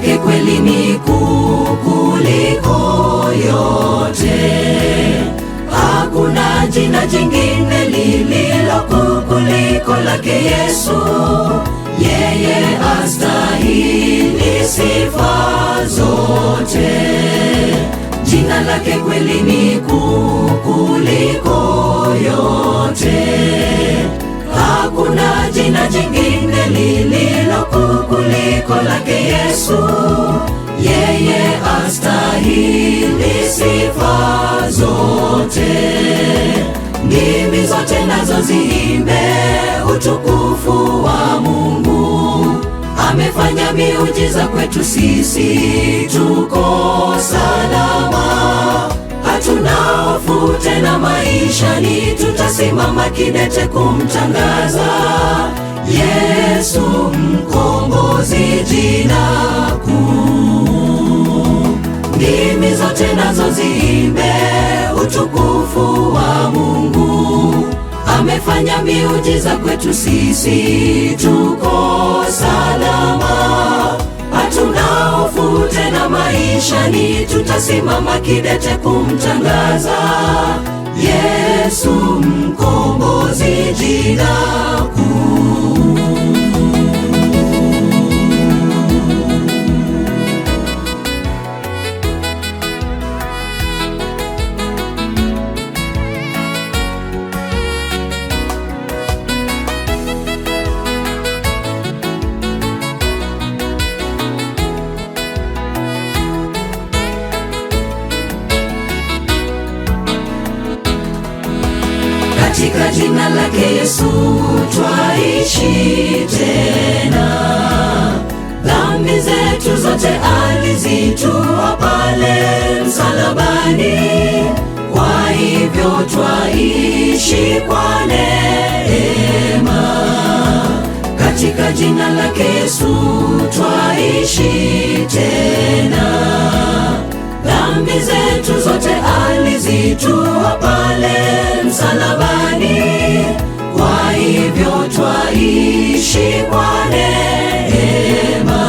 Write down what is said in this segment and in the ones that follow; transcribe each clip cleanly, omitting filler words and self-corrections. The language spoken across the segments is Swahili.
lake kweli ni kuu kuliko yote. Hakuna jina jingine lililo kuu kuliko lake Yesu. Yeye astahili sifa zote. Jina lake kweli ni kuu kuliko yote. Hakuna jina jingine lililo kuu kuliko lake Yesu. Yeye astahili sifa zote. Ndimi zote nazo ziimbe utukufu wa Mungu. Amefanya miujiza kwetu sisi, tuko salama. Hatuna hofu tena maishani, tutasimama kidete kumtangaza Yesu mkombozi, jina kuu. Ndimi zote nazo ziimbe utukufu wa Mungu. Amefanya miujiza kwetu sisi, tuko salama. Hatuna hofu tena maishani, tutasimama kidete kumtangaza Yesu mkombozi, jina kuu. Katika jina lake Yesu twaishi tena. Dhambi zetu zote alizitua pale msalabani. Kwa hivyo twaishi kwa neema. Katika jina lake Yesu twaishi tena. Dhambi zetu zote alizitua pale msalabani. Kwa hivyo twaishi kwa neema.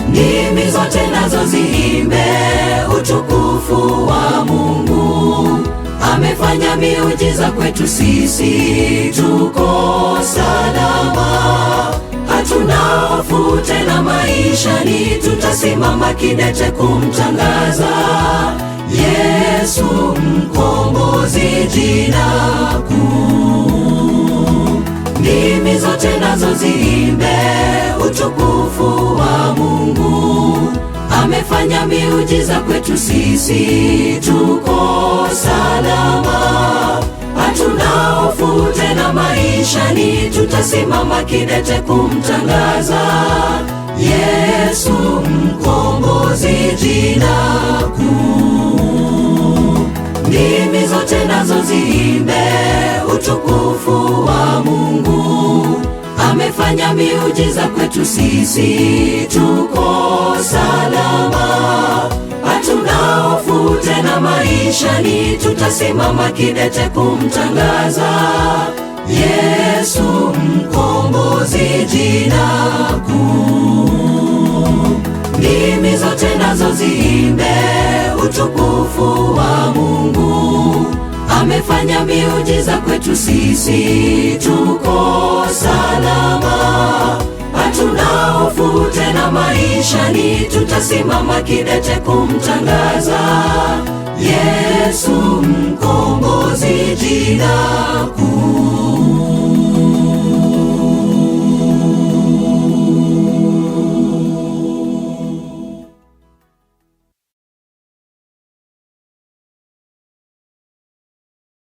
Ndimi zote nazo ziimbe utukufu wa Mungu. Amefanya miujiza kwetu sisi, tuko salama. Hatuna hofu tena maishani, tutasimama kidete kumtangaza Yesu mkombozi, jina kuu. Ndimi zote nazo ziimbe utukufu wa Mungu. Amefanya miujiza kwetu sisi, tuko salama. Hatuna hofu tena maishani, tutasimama kidete kumtangaza Yesu mkombozi, jina kuu. Ndimi zote nazo ziimbe utukufu wa Mungu. Amefanya miujiza kwetu sisi, tuko salama. Hatuna hofu tena maishani, tutasimama kidete kumtangaza Yesu mkombozi, jina kuu. Ndimi zote nazo ziimbe utukufu wa Mungu. Amefanya miujiza kwetu sisi, tuko salama. Hatuna hofu tena maishani, tutasimama kidete kumtangaza Yesu mkombozi, jina kuu.